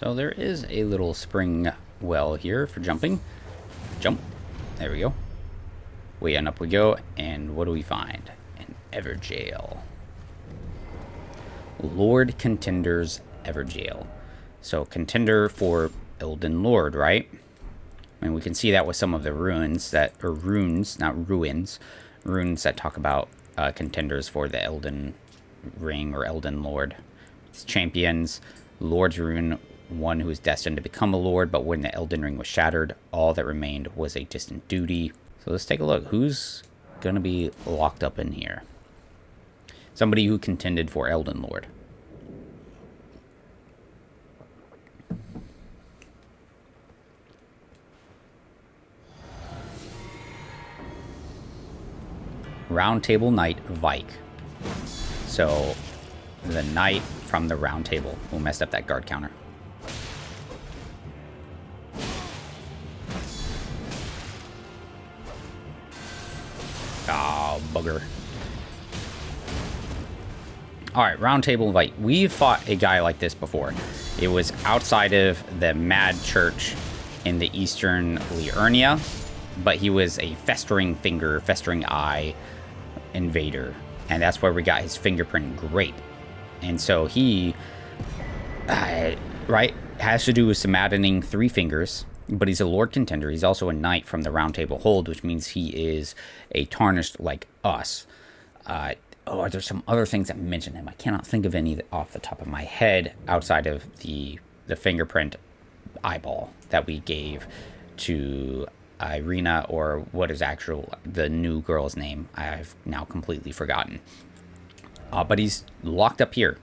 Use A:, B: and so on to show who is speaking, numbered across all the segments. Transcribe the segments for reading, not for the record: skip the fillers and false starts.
A: So there is a little spring well here for jumping. Jump. There we go. Way and up we go. And what do we find? An Evergaol. Lord Contender's Evergaol. So Contender for Elden Lord, right? I mean, we can see that with some of the runes that, or runes, not ruins, runes that talk about contenders for the Elden Ring or Elden Lord. It's champions, Lord's rune, one who is destined to become a lord, but when the Elden Ring was shattered, all that remained was a distant duty. So let's take a look. Who's going to be locked up in here? Somebody who contended for Elden Lord. Round Table Knight Vike. So the knight from the Round Table who messed up that guard counter. Oh, bugger. Alright, Round Table Vike. We've fought a guy like this before. It was outside of the Mad Church in the Eastern Liurnia, but he was a festering finger, festering eye invader, and that's where we got his fingerprint grape. And so he right, has to do with some maddening three fingers, but he's a Lord Contender. He's also a knight from the Round Table Hold, which means he is a tarnished like us. There's some other things that mention him. I cannot think of any off the top of my head outside of the fingerprint eyeball that we gave to Irina, or what is the new girl's name. I've now completely forgotten. But he's locked up here.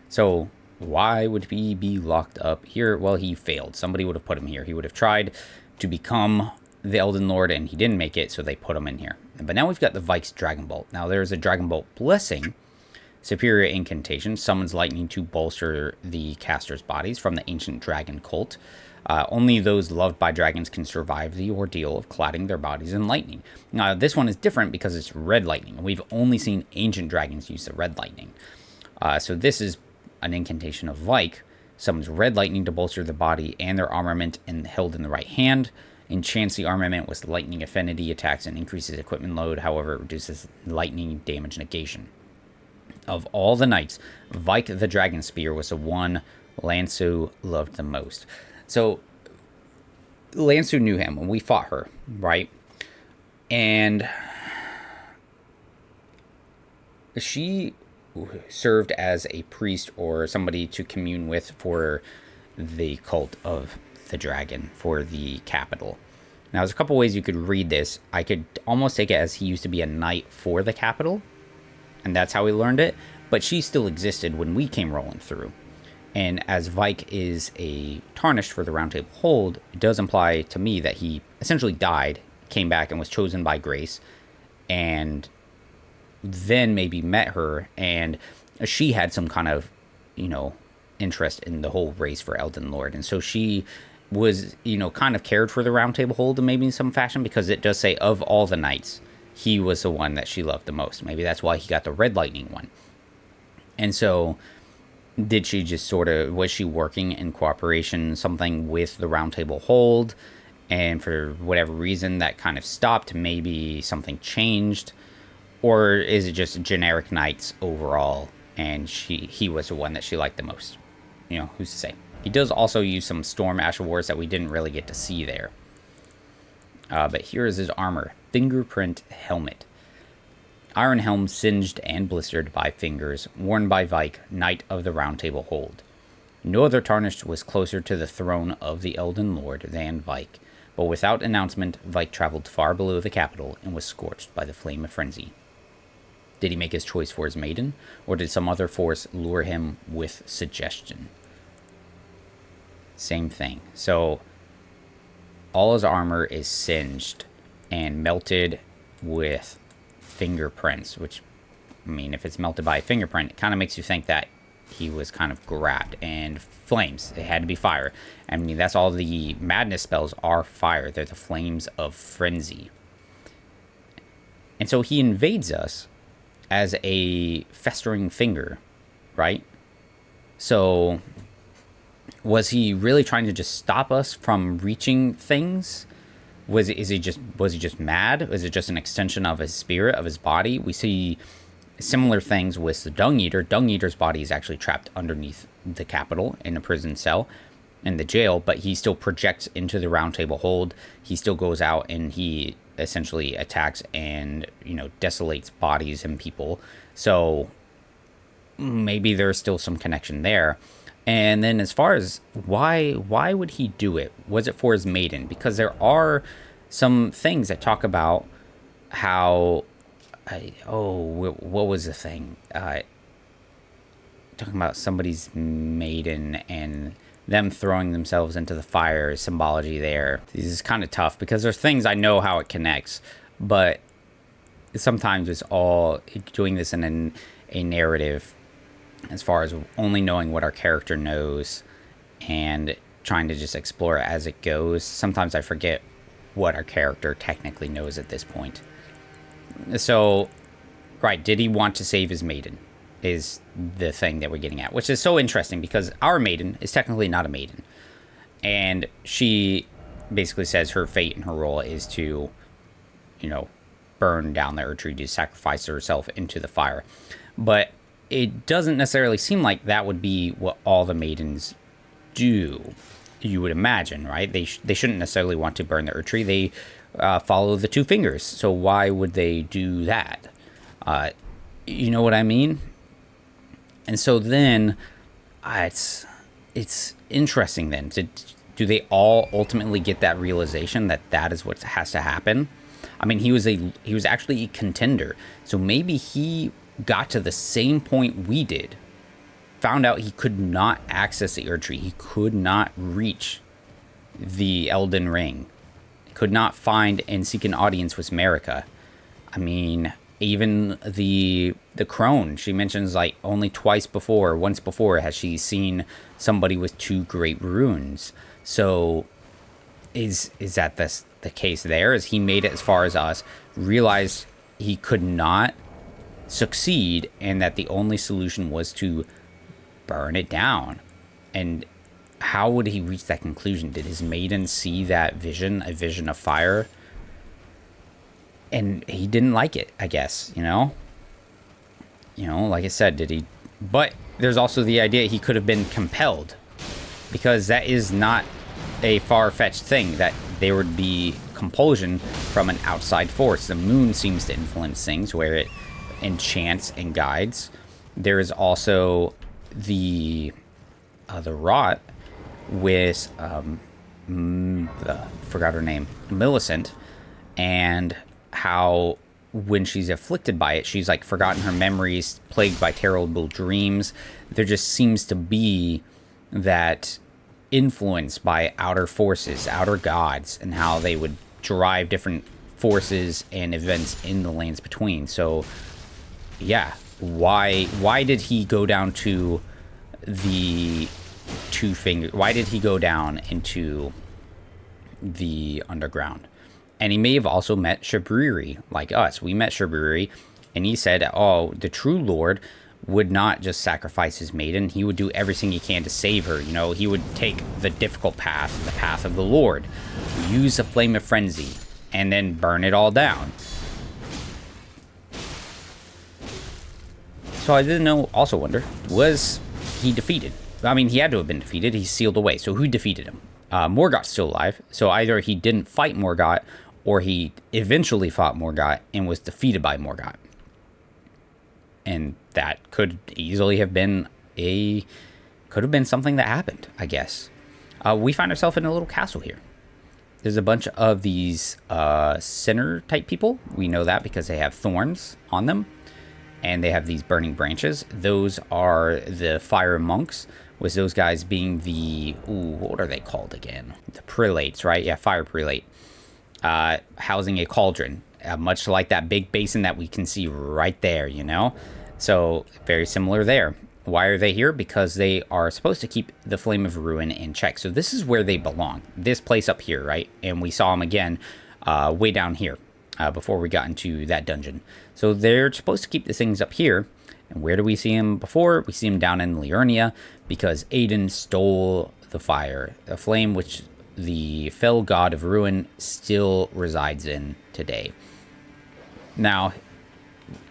A: So why would he be locked up here? Well, he failed. Somebody would have put him here. He would have tried to become the Elden Lord, and he didn't make it, so they put him in here. But now we've got the Vike's Dragon Bolt. Now there's a Dragon Bolt Blessing. Superior incantation. Summons lightning to bolster the caster's bodies from the ancient dragon cult. Only those loved by dragons can survive the ordeal of cladding their bodies in lightning. Now, this one is different because it's red lightning. We've only seen ancient dragons use the red lightning. So this is an incantation of Vike. Summons red lightning to bolster the body and their armament and held in the right hand. Enchants the armament with lightning affinity attacks and increases equipment load. However, it reduces lightning damage negation. Of all the knights, Vike the Dragon Spear was the one Lansu loved the most. So, Lansu knew him when we fought her, right? And she served as a priest or somebody to commune with for the cult of the dragon, for the capital. Now, there's a couple ways you could read this. I could almost take it as he used to be a knight for the capital, and that's how he learned it. But she still existed when we came rolling through. And as Vike is a tarnished for the Round Table Hold, it does imply to me that he essentially died, came back, and was chosen by grace, and then maybe met her, and she had some kind of, interest in the whole race for Elden Lord. And so she was, kind of cared for the Round Table Hold maybe in some fashion, because it does say of all the knights, he was the one that she loved the most. Maybe that's why he got the red lightning one. And so did she just was she working in cooperation, something with the Round Table Hold, and for whatever reason that kind of stopped, maybe something changed? Or is it just generic knights overall, and he was the one that she liked the most? Who's to say? He does also use some Storm Ash Wars that we didn't really get to see there. But here is his armor. Fingerprint Helmet. Iron helm singed and blistered by fingers, worn by Vike, Knight of the Round Table Hold. No other tarnished was closer to the throne of the Elden Lord than Vike, but without announcement, Vike traveled far below the capital and was scorched by the flame of frenzy. Did he make his choice for his maiden, or did some other force lure him with suggestion? Same thing. So, all his armor is singed and melted with fingerprints, which, if it's melted by a fingerprint, it kind of makes you think that he was kind of grabbed. And flames, it had to be fire. That's all the madness spells are fire. They're the flames of frenzy. And so he invades us as a festering finger, right? So Was he really trying to just stop us from reaching things? Was he just mad? Was it just an extension of his spirit, of his body? We see similar things with the Dung Eater. Dung Eater's body is actually trapped underneath the Capitol in a prison cell in the jail, but he still projects into the Round Table hold. He still goes out and he essentially attacks and, desolates bodies and people. So maybe there's still some connection there. And then as far as why would he do it? Was it for his maiden? Because there are some things that talk about how what was the thing? Talking about somebody's maiden and them throwing themselves into the fire, symbology there. This is kind of tough because there's things I know how it connects, but sometimes it's all doing this in a narrative as far as only knowing what our character knows and trying to just explore it as it goes. Sometimes I forget what our character technically knows at this point. So, right, did he want to save his maiden? Is the thing that we're getting at, which is so interesting because our maiden is technically not a maiden. And she basically says her fate and her role is to, burn down the Erd tree, to sacrifice herself into the fire. But it doesn't necessarily seem like that would be what all the maidens do, you would imagine, right? They shouldn't necessarily want to burn the Erd tree. They follow the two fingers. So why would they do that? You know what I mean? And so then it's interesting then. Do they all ultimately get that realization that is what has to happen? I mean, he was actually a contender. So maybe he got to the same point we did. Found out he could not access the Erd tree. He could not reach the Elden ring. Could not find and seek an audience with Marika. I mean, even the crone, she mentions like only once before has she seen somebody with 2 great runes. So is that the case there? Is he made it as far as us, realized he could not succeed and that the only solution was to burn it down? And how would he reach that conclusion? Did his maiden see that vision, a vision of fire? And he didn't like it, I guess, like I said, did he? But there's also the idea he could have been compelled, because that is not a far-fetched thing, that there would be compulsion from an outside force. The moon seems to influence things where it enchants and guides. There is also the rot with forgot her name, Millicent, and how when she's afflicted by it, she's like forgotten her memories, plagued by terrible dreams. There just seems to be that influence by outer forces, outer gods, and how they would drive different forces and events in the lands between. So yeah, why did he go down to the 2 fingers? Why did he go down into the underground? And he may have also met Shabriri, like us. We met Shabriri, and he said, the true Lord would not just sacrifice his maiden. He would do everything he can to save her. He would take the difficult path, the path of the Lord, use the flame of frenzy, and then burn it all down. So I also wonder, was he defeated? I mean, he had to have been defeated. He's sealed away. So who defeated him? Morgoth's still alive. So either he didn't fight Morgoth, or he eventually fought Morgoth and was defeated by Morgoth. And that could easily have been something that happened, I guess. We find ourselves in a little castle here. There's a bunch of these sinner type people. We know that because they have thorns on them, and they have these burning branches. Those are the fire monks, with those guys being what are they called again? The prelates, right? Yeah, fire prelate. Housing a cauldron, much like that big basin that we can see right there, So very similar there. Why are they here? Because they are supposed to keep the Flame of Ruin in check. So this is where they belong. This place up here, right? And we saw them again way down here before we got into that dungeon. So they're supposed to keep the things up here. And where do we see him before? We see him down in Liurnia because Aiden stole the fire, a flame which the fell god of ruin still resides in today. Now,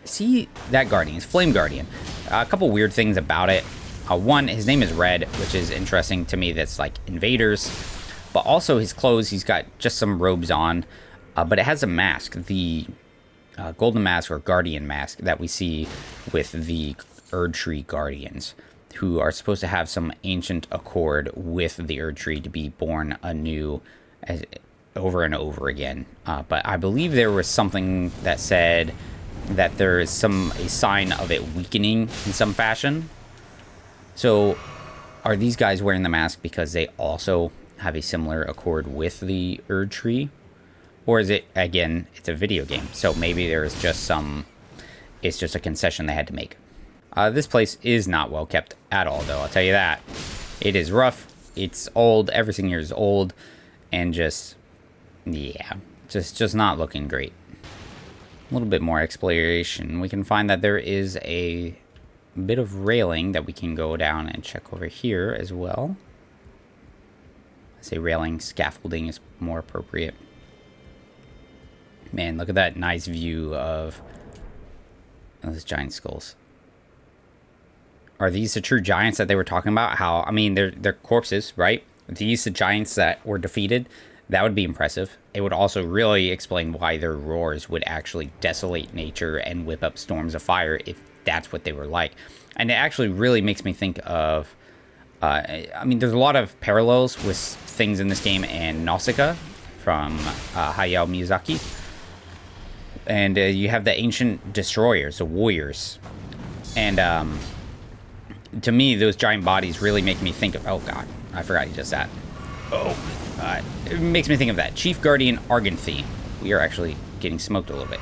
A: see that guardian, it's Flame Guardian. A couple weird things about it. One, his name is Red, which is interesting to me. That's like invaders. But also his clothes, he's got just some robes on. But it has a mask, the golden mask or guardian mask that we see with the Erdtree guardians, who are supposed to have some ancient accord with the Erdtree to be born anew over and over again. But I believe there was something that said that there is a sign of it weakening in some fashion. So are these guys wearing the mask because they also have a similar accord with the Erdtree? Or is it, again, it's a video game, so maybe there's just it's just a concession they had to make. This place is not well kept at all, though, I'll tell you that. It is rough, it's old, everything here is old, and just not looking great. A little bit more exploration. We can find that there is a bit of railing that we can go down and check over here as well. I say railing, scaffolding is more appropriate. Man, look at that nice view of those giant skulls. Are these the true giants that they were talking about? How, I mean, they're corpses, right? Are these the giants that were defeated? That would be impressive. It would also really explain why their roars would actually desolate nature and whip up storms of fire if that's what they were like. And it actually really makes me think of... I mean, there's a lot of parallels with things in this game and Nausicaa from Hayao Miyazaki. And you have the ancient destroyers, the warriors. And to me, those giant bodies really make me think of... Oh, God. I forgot he does that. Oh, it makes me think of that. Chief Guardian Arganthy. We are actually getting smoked a little bit.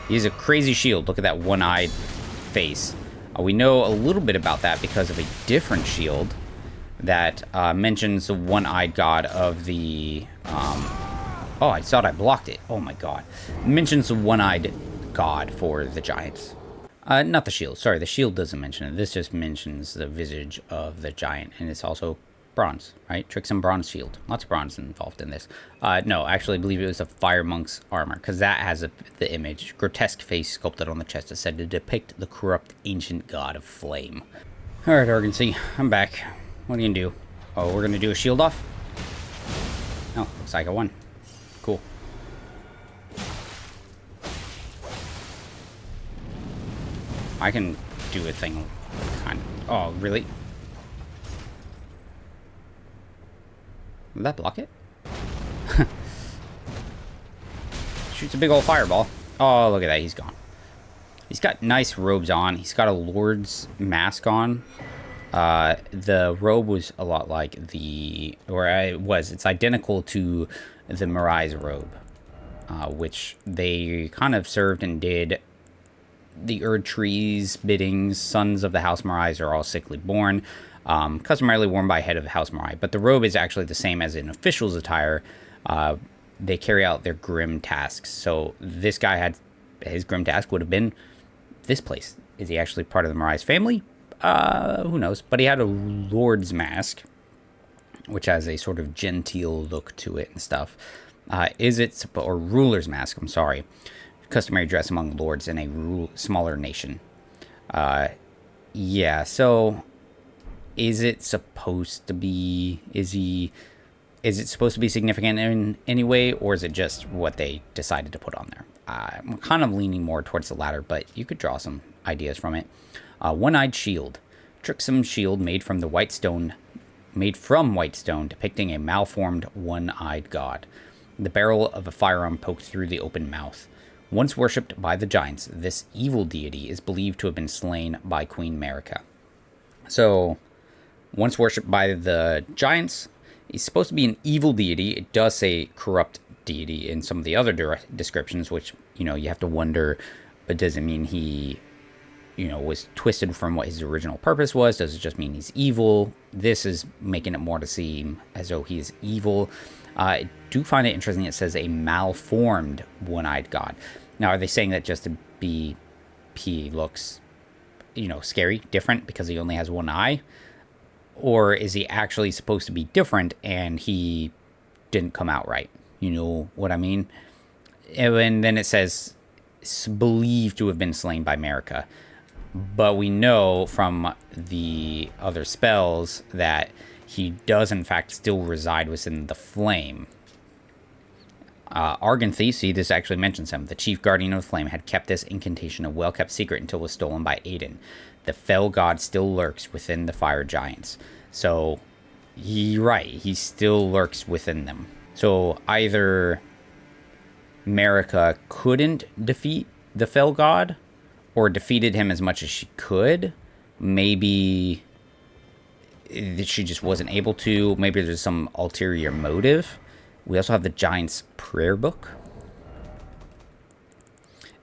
A: He has a crazy shield. Look at that one-eyed face. We know a little bit about that because of a different shield that mentions the one-eyed god of the... oh, I thought I blocked it. Oh my god. It mentions the one-eyed god for the giants. Not the shield. Sorry, the shield doesn't mention it. This just mentions the visage of the giant. And it's also bronze, right? Trixum bronze shield. Lots of bronze involved in this. No, actually, I believe it was a fire monk's armor, because that has the image. Grotesque face sculpted on the chest is said to depict the corrupt ancient god of flame. Alright, Arganthy, I'm back. What are you gonna do? Oh, we're gonna do a shield off? Oh, looks like I won. Cool. I can do a thing kind of... Oh, really? Did that block it? Shoots a big old fireball. Oh, look at that. He's gone. He's got nice robes on. He's got a lord's mask on. The robe was a lot like the... Or it was. It's identical to the Mirai's robe. Which they kind of served and did the Erdtree's biddings. Sons of the House Mirais are all sickly born. Customarily worn by head of the House Mirai. But the robe is actually the same as an official's attire. They carry out their grim tasks. So this guy had... His grim task would have been this place. Is he actually part of the Mirai's family? Who knows? But he had a lord's mask, which has a sort of genteel look to it and stuff. Or ruler's mask, I'm sorry. Customary dress among lords in a smaller nation. Yeah, so... Is it supposed to be... Is it supposed to be significant in any way, or is it just what they decided to put on there? I'm kind of leaning more towards the latter, but you could draw some ideas from it. One-eyed shield. Trixum shield made from white stone, depicting a malformed one-eyed god. The barrel of a firearm poked through the open mouth. Once worshipped by the giants, this evil deity is believed to have been slain by Queen Marika. So, once worshipped by the giants, he's supposed to be an evil deity. It does say corrupt deity in some of the other descriptions, which, you know, you have to wonder, but does it mean he, you know, was twisted from what his original purpose was? Does it just mean he's evil? This is making it more to seem as though he is evil. I do find it interesting it says a malformed one-eyed god. Now, are they saying that just to be, he looks, you know, scary, different, because he only has one eye? Or is he actually supposed to be different and he didn't come out right? You know what I mean? And then it says it's believed to have been slain by Marika. But we know from the other spells that he does in fact still reside within the flame. Arganthy, see, this actually mentions him. The chief guardian of the flame had kept this incantation a well-kept secret until it was stolen by Aiden. The fell god still lurks within the fire giants. So, you're right, he still lurks within them. So, either Marika couldn't defeat the fell god, or defeated him as much as she could. Maybe she just wasn't able to. Maybe there's some ulterior motive. We also have the Giant's Prayer Book.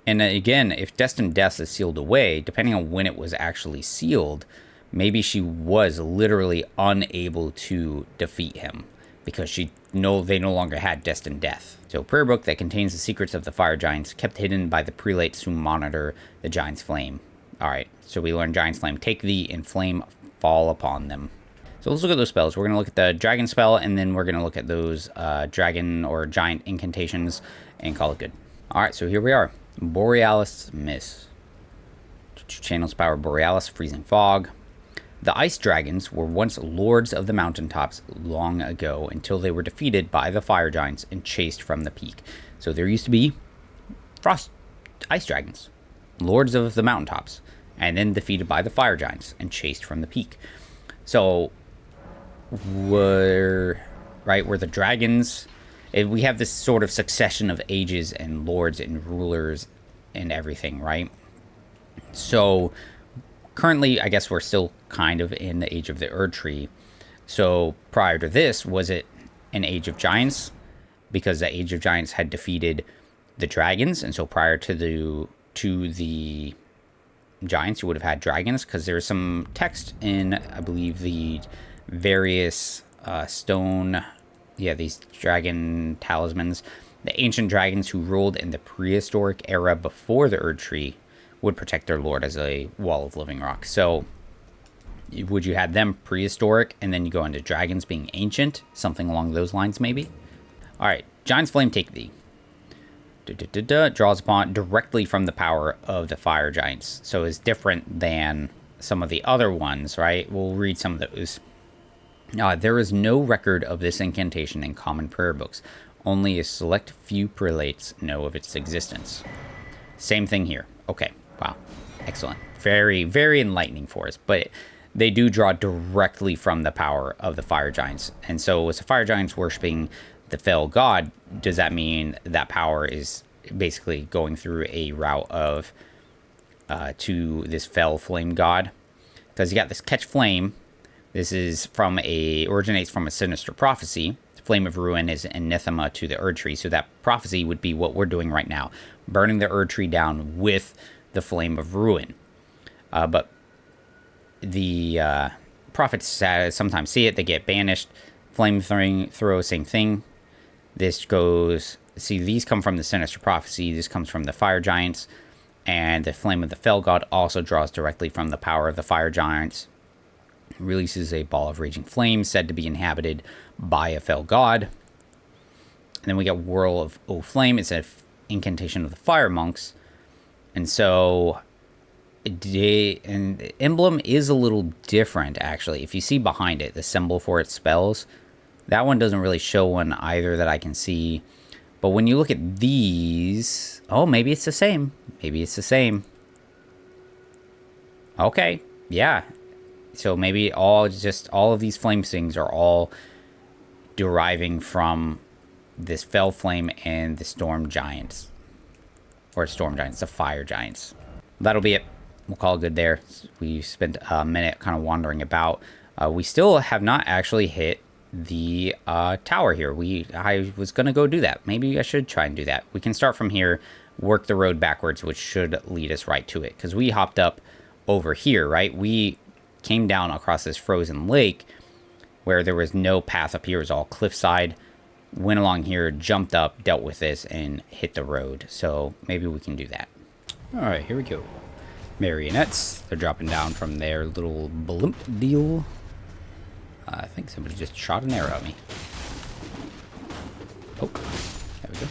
A: And again, if Destined Death is sealed away, depending on when it was actually sealed, maybe she was literally unable to defeat him because they no longer had Destined Death. So, prayer book that contains the secrets of the fire giants, kept hidden by the prelates who monitor the giant's flame. Alright, so we learned Giant's Flame. Take thee and flame fall upon them. So let's look at those spells. We're going to look at the dragon spell, and then we're going to look at those dragon or giant incantations and call it good. Alright, so here we are. Borealis Mist. Channels power Borealis, freezing fog. The ice dragons were once lords of the mountaintops long ago until they were defeated by the fire giants and chased from the peak. So there used to be frost ice dragons, lords of the mountaintops, and then defeated by the fire giants and chased from the peak. So were the dragons, we have this sort of succession of ages and lords and rulers and everything, right? So currently, I guess we're still kind of in the age of the Erd Tree. So prior to this, was it an age of giants? Because the age of giants had defeated the dragons, and so prior to the giants, you would have had dragons, because there's some text in, I believe, the various these dragon talismans. The ancient dragons who ruled in the prehistoric era before the Erd Tree would protect their lord as a wall of living rock. So would you have them prehistoric and then you go into dragons being ancient? Something along those lines, maybe? Alright, Giant's Flame, take thee. Draws upon directly from the power of the fire giants. So it's different than some of the other ones, right? We'll read some of those. There is no record of this incantation in common prayer books. Only a select few prelates know of its existence. Same thing here. Okay, wow. Excellent. Very, very enlightening for us. But they do draw directly from the power of the fire giants. And so as the fire giants worshipping the fell god, does that mean that power is basically going through a route of to this fell flame god? Because you got this catch flame. This is originates from a sinister prophecy. Flame of Ruin is anathema to the Erd Tree, so that prophecy would be what we're doing right now, burning the Erd Tree down with the Flame of Ruin. But the prophets sometimes see it, they get banished. Flame throw, same thing. These come from the sinister prophecy, this comes from the fire giants, and the Flame of the Fell God also draws directly from the power of the fire giants. Releases a ball of raging flame said to be inhabited by a fell god. And then we got Whirl of O Flame. It's an incantation of the fire monks. And so the emblem is a little different, actually. If you see behind it, the symbol for its spells, that one doesn't really show one either that I can see. But when you look at these, oh, maybe it's the same. Maybe it's the same. Okay, yeah. So maybe all of these flame things are all deriving from this fell flame and the storm giants. Or storm giants, the fire giants. That'll be it. We'll call it good there. We spent a minute kind of wandering about. We still have not actually hit the tower here. I was going to go do that. Maybe I should try and do that. We can start from here, work the road backwards, which should lead us right to it. Because we hopped up over here, right? We came down across this frozen lake where there was no path up here. It was all cliffside. Went along here, jumped up, dealt with this, and hit the road. So maybe we can do that. All right, here we go. Marionettes. They're dropping down from their little blimp deal. I think somebody just shot an arrow at me. Oh, there we go.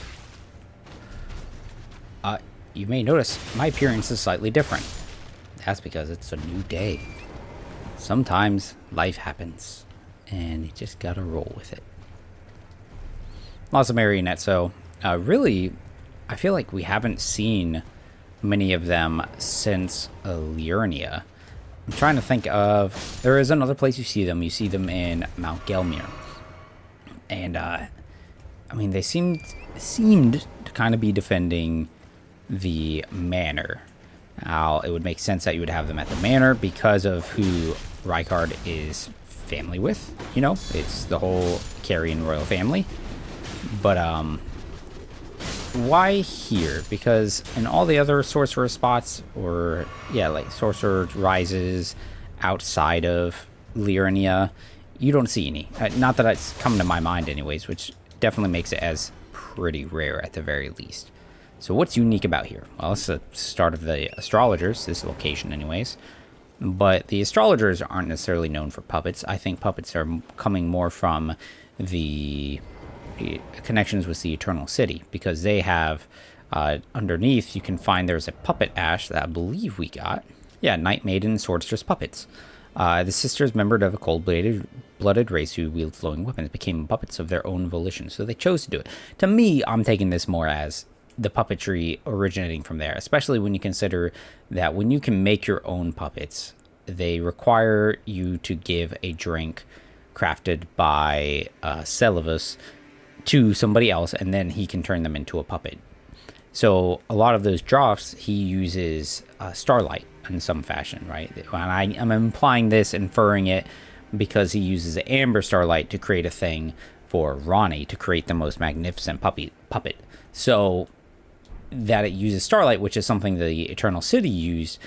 A: You may notice my appearance is slightly different. That's because it's a new day. Sometimes life happens, and you just gotta roll with it. Lots of marionettes, so really, I feel like we haven't seen many of them since Liurnia. I'm trying to think of... There is another place you see them. You see them in Mount Gelmir. And, I mean, they seemed to kind of be defending the manor. Now, it would make sense that you would have them at the manor because of who Rykard is family with. You know, it's the whole Carian royal family. But, why here? Because in all the other sorcerer spots, or, yeah, like Sorcerer Rises outside of Liurnia, you don't see any. Not that it's come to my mind anyways, which definitely makes it as pretty rare at the very least. So what's unique about here? Well, it's the start of the astrologers, this location anyways. But the astrologers aren't necessarily known for puppets. I think puppets are coming more from the connections with the Eternal City, because they have underneath, you can find there's a puppet ash that I believe we got. Yeah, Night Maiden Swordstress puppets. The sisters, membered of a cold-blooded race who wield flowing weapons, became puppets of their own volition, so they chose to do it. To me, I'm taking this more as the puppetry originating from there, especially when you consider that when you can make your own puppets, they require you to give a drink crafted by Celavus to somebody else, and then he can turn them into a puppet. So a lot of those drafts, he uses starlight in some fashion, right? And I'm implying this, inferring it, because he uses amber starlight to create a thing for Ronnie to create the most magnificent puppet. So that it uses starlight, which is something the Eternal City used,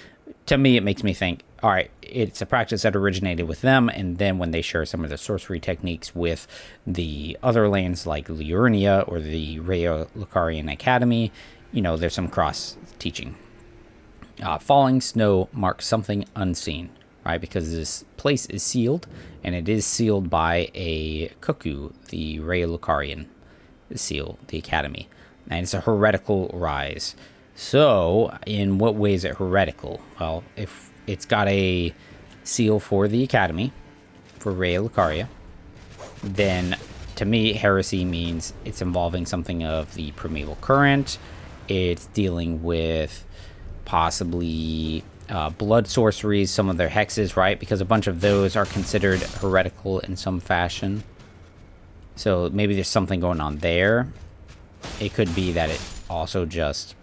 A: to me it makes me think, all right, it's a practice that originated with them, and then when they share some of the sorcery techniques with the other lands like Liurnia or the Rhea Lucarian Academy, you know, there's some cross-teaching. Falling snow marks something unseen, right? Because this place is sealed, and it is sealed by a cuckoo, the Rhea Lucarian seal, the Academy. And it's a heretical rise. So, in what way is it heretical? Well, if it's got a seal for the Academy, for Rhea Lucaria, then to me, heresy means it's involving something of the primeval current. It's dealing with possibly blood sorceries, some of their hexes, right? Because a bunch of those are considered heretical in some fashion. So maybe there's something going on there. It could be that it also just,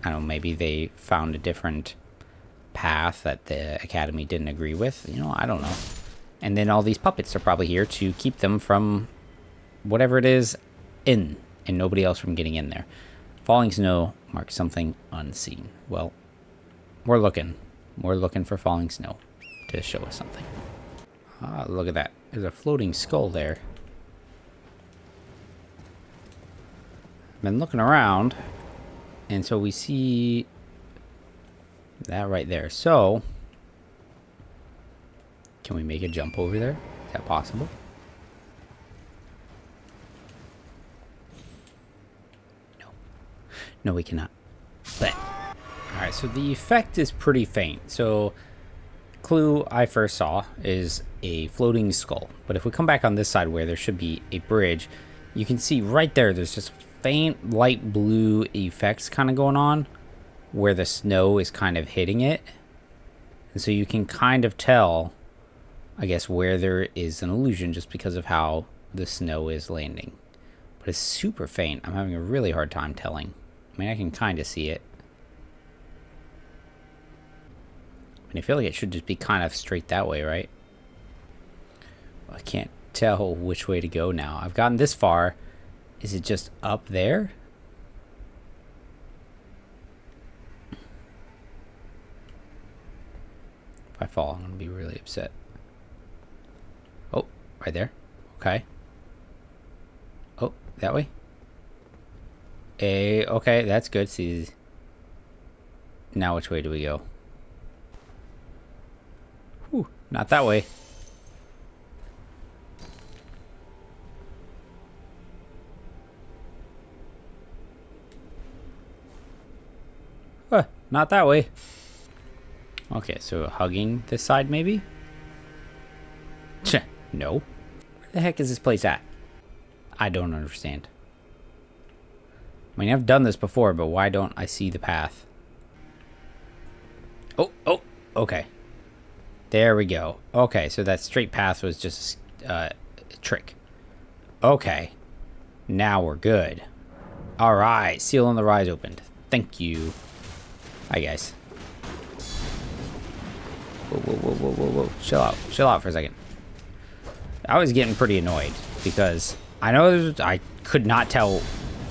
A: I don't know, maybe they found a different path that the Academy didn't agree with. You know, I don't know. And then all these puppets are probably here to keep them from whatever it is in, and nobody else from getting in there. Falling snow marks something unseen. Well, we're looking. We're looking for falling snow to show us something. Ah, look at that. There's a floating skull there. Been looking around, and so we see that right there. So, can we make a jump over there? Is that possible? No. No, we cannot. But, alright, so the effect is pretty faint. So, clue I first saw is a floating skull. But if we come back on this side where there should be a bridge, you can see right there, there's just faint light blue effects kind of going on where the snow is kind of hitting it. And so you can kind of tell, I guess, where there is an illusion just because of how the snow is landing. But it's super faint. I'm having a really hard time telling. I mean, I can kind of see it. I mean, I feel like it should just be kind of straight that way, right? I can't tell which way to go now. I've gotten this far. Is it just up there? If I fall, I'm going to be really upset. Oh, right there. Okay. Oh, that way? Okay, that's good. See, now which way do we go? Whew, not that way. not that way. Okay, so hugging this side maybe? No. Where the heck is this place at? I don't understand. I mean, I've done this before, but why don't I see the path? Oh, okay. There we go. Okay, so that straight path was just a trick. Okay. Now we're good. All right, seal on the rise opened. Thank you. Hi, guys. Whoa. Chill out for a second. I was getting pretty annoyed because I could not tell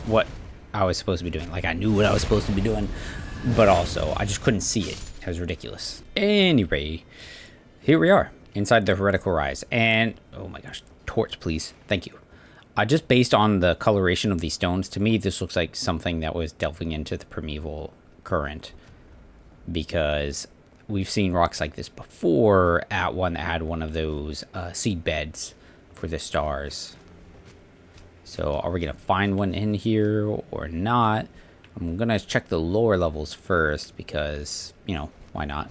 A: what I was supposed to be doing. Like, I knew what I was supposed to be doing, but also I just couldn't see it. It was ridiculous. Anyway, here we are inside the heretical rise. And, oh my gosh, torch, please. Thank you. Just based on the coloration of these stones, to me, this looks like something that was delving into the primeval current, because we've seen rocks like this before at one that had one of those seed beds for the stars. So are we going to find one in here or not? I'm going to check the lower levels first because, you know, why not?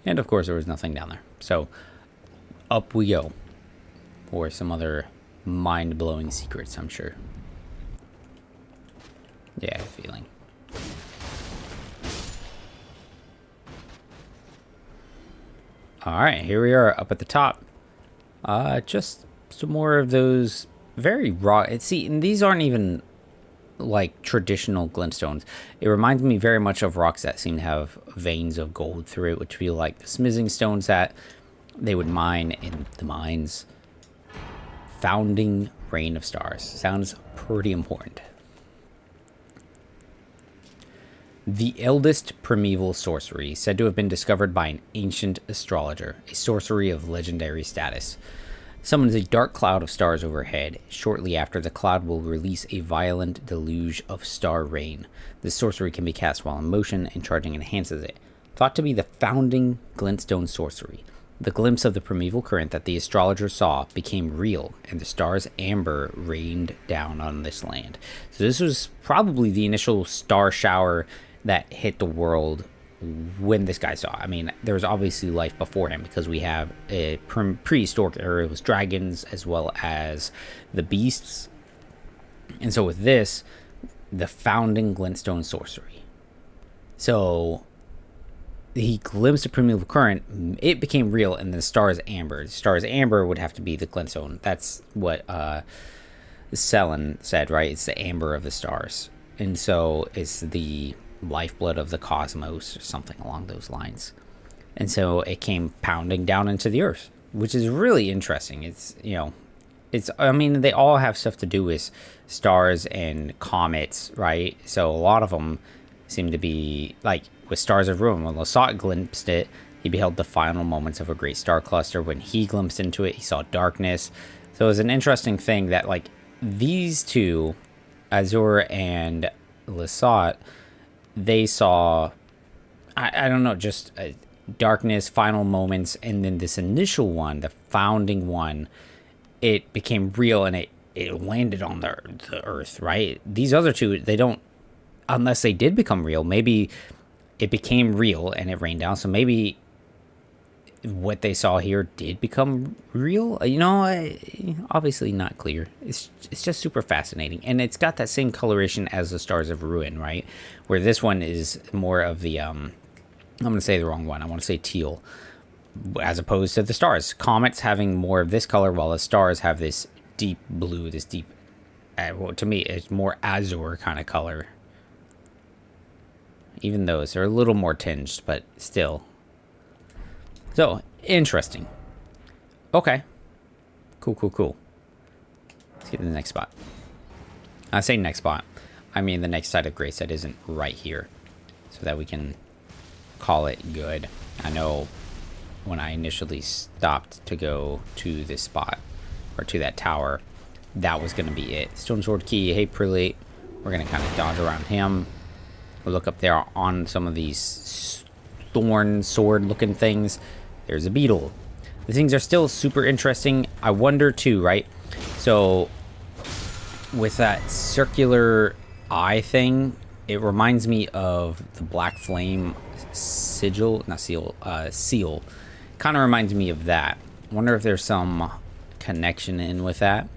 A: And of course there was nothing down there. So up we go for some other mind-blowing secrets, I'm sure. Yeah, I have a feeling. Alright, here we are up at the top. Just some more of those very raw... See, and these aren't even like traditional glintstones. It reminds me very much of rocks that seem to have veins of gold through it, which feel like the smithing stones that they would mine in the mines. Founding Rain of Stars. Sounds pretty important. The eldest primeval sorcery, said to have been discovered by an ancient astrologer, a sorcery of legendary status. Summons a dark cloud of stars overhead. Shortly after, the cloud will release a violent deluge of star rain. This sorcery can be cast while in motion, and charging enhances it. Thought to be the founding glintstone sorcery, the glimpse of the primeval current that the astrologer saw became real, and the stars amber rained down on this land. So this was probably the initial star shower that hit the world when this guy saw. I mean, there was obviously life before him, because we have a prehistoric era with dragons as well as the beasts. And so with this, the founding glintstone sorcery. So he glimpsed a primeval current, it became real, and the stars amber. The stars amber would have to be the glintstone. That's what Selen said, right? It's the amber of the stars. And so it's the lifeblood of the cosmos, or something along those lines. And so it came pounding down into the earth, which is really interesting. It's, you know, I mean, they all have stuff to do with stars and comets, right? So a lot of them seem to be like with Stars of Ruin. When Lasat glimpsed it, he beheld the final moments of a great star cluster. When he glimpsed into it, he saw darkness. So it was an interesting thing that, like, these two, Azur and Lasat, they saw, I don't know, just darkness, final moments, and then this initial one, the founding one, it became real, and it landed on the earth, right? These other two, they don't, unless they did become real, maybe it became real and it rained down, so maybe what they saw here did become real. You know, obviously not clear. It's just super fascinating, and it's got that same coloration as the Stars of Ruin, right? Where this one is more of the I'm gonna say the wrong one. I want to say teal, as opposed to the stars. Comets having more of this color, while the stars have this deep blue, this deep. Well, to me, it's more azure kind of color. Even those are a little more tinged, but still. So, interesting. Okay. Cool. Let's get to the next spot. I say next spot. I mean the next side of Grace that isn't right here. So that we can call it good. I know when I initially stopped to go to this spot, or to that tower, that was going to be it. Stone Sword Key, hey Prelate. We're going to kind of dodge around him. We'll look up there on some of these thorn sword looking things. There's a beetle. The things are still super interesting. I wonder too, right? So with that circular eye thing, it reminds me of the Black Flame sigil, not seal, seal. Kind of reminds me of that. Wonder if there's some connection in with that.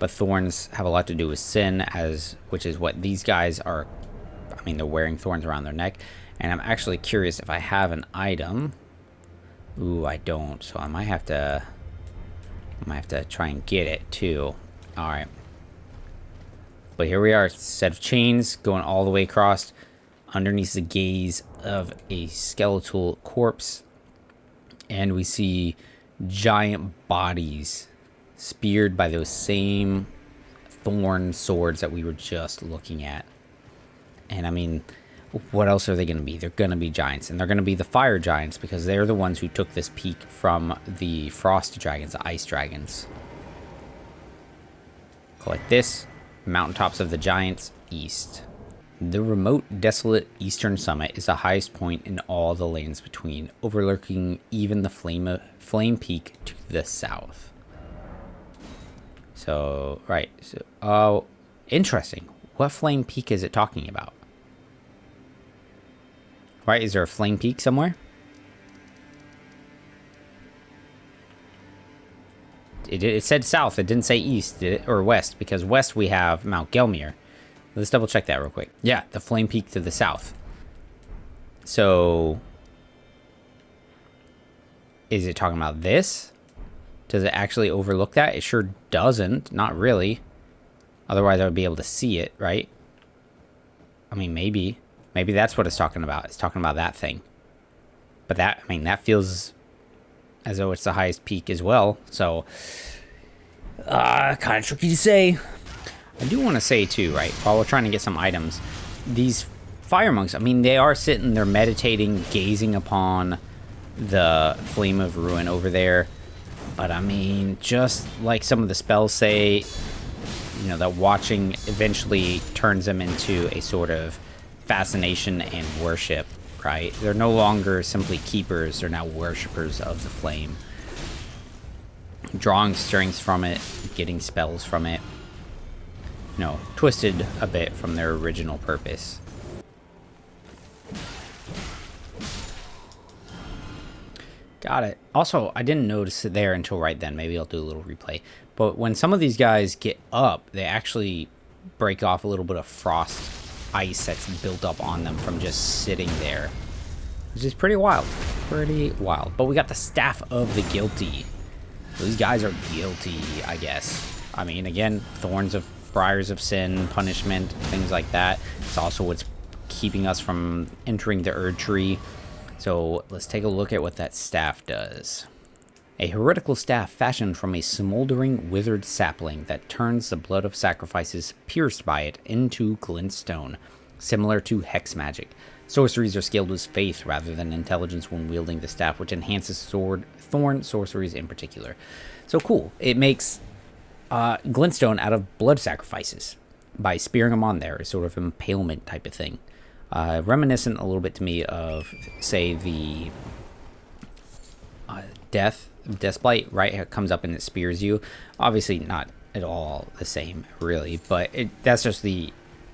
A: But thorns have a lot to do with sin, which is what these guys are. I mean, they're wearing thorns around their neck. And I'm actually curious if I have an item. Ooh, I don't. So I might have to try and get it too. All right. But here we are, set of chains going all the way across underneath the gaze of a skeletal corpse. And we see giant bodies speared by those same thorn swords that we were just looking at. And I mean, what else are they going to be? They're going to be giants, and they're going to be the fire giants because they're the ones who took this peak from the frost dragons, the ice dragons. Collect this. Mountaintops of the giants, east. The remote, desolate eastern summit is the highest point in all the lands between, overlooking even the flame peak to the south. So, right. So, interesting. What flame peak is it talking about? Right, is there a flame peak somewhere? It said south, it didn't say east, did it? Or west, because west we have Mount Gelmir. Let's double check that real quick. Yeah, the flame peak to the south. So, is it talking about this? Does it actually overlook that? It sure doesn't, not really. Otherwise I would be able to see it, right? I mean, maybe. Maybe that's what it's talking about. It's talking about that thing. But that, I mean, that feels as though it's the highest peak as well. So, kind of tricky to say. I do want to say too, right, while we're trying to get some items, these fire monks, I mean, they are sitting there meditating, gazing upon the flame of ruin over there. But I mean, just like some of the spells say, you know, that watching eventually turns them into a sort of fascination and worship, right? They're no longer simply keepers, they're now worshippers of the flame. Drawing strength from it, getting spells from it. You know, twisted a bit from their original purpose. Got it. Also, I didn't notice it there until right then. Maybe I'll do a little replay. But when some of these guys get up, they actually break off a little bit of frost ice that's built up on them from just sitting there, which is pretty wild. Pretty wild. But we got the Staff of the Guilty. These guys are guilty, I guess. I mean, again, thorns of briars of sin, punishment, things like that. It's also what's keeping us from entering the Erd Tree. So let's take a look at what that staff does. A heretical staff fashioned from a smoldering, withered sapling that turns the blood of sacrifices pierced by it into glintstone, similar to hex magic. Sorceries are scaled with faith rather than intelligence when wielding the staff, which enhances thorn sorceries in particular. So cool. It makes glintstone out of blood sacrifices by spearing them on there, a sort of impalement type of thing. Reminiscent a little bit to me of, say, the Deathblight, right? It comes up and it spears you. Obviously not at all the same, really, but that's just the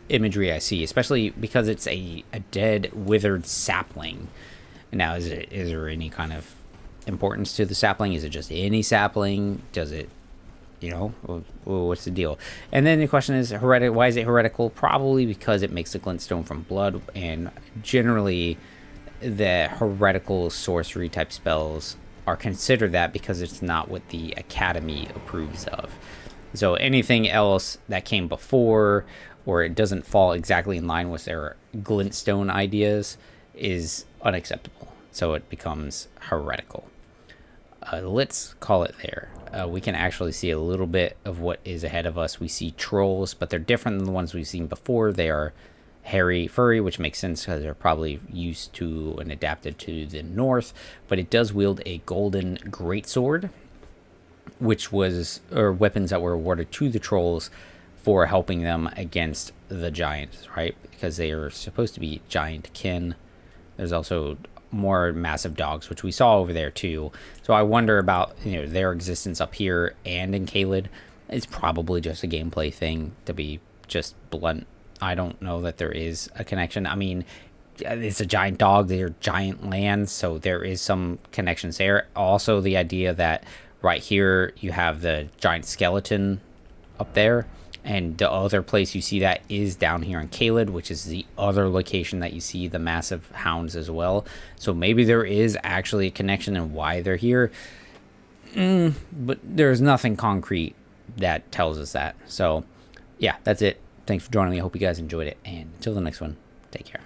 A: imagery I see, especially because it's a dead, withered sapling. Now, is there any kind of importance to the sapling? Is it just any sapling? Does it, you know, what's the deal? And then the question is, why is it heretical? Probably because it makes the glintstone from blood, and generally the heretical sorcery type spells are considered that because it's not what the Academy approves of. So anything else that came before, or it doesn't fall exactly in line with their glintstone ideas, is unacceptable. So it becomes heretical. Let's call it there. We can actually see a little bit of what is ahead of us. We see trolls, but they're different than the ones we've seen before. They are hairy, furry, which makes sense because they're probably used to and adapted to the north. But it does wield a golden greatsword, which was, or weapons that were awarded to the trolls for helping them against the giants, right? Because they are supposed to be giant kin. There's also more massive dogs, which we saw over there too. So I wonder about their existence up here and in Caelid. It's probably just a gameplay thing, to be just blunt. I don't know that there is a connection. I mean, it's a giant dog. They're giant lands, so there is some connections there. Also, the idea that right here you have the giant skeleton up there, and the other place you see that is down here in Caelid, which is the other location that you see the massive hounds as well. So maybe there is actually a connection in why they're here. But there's nothing concrete that tells us that. So yeah, that's it. Thanks for joining me. I hope you guys enjoyed it. And until the next one, take care.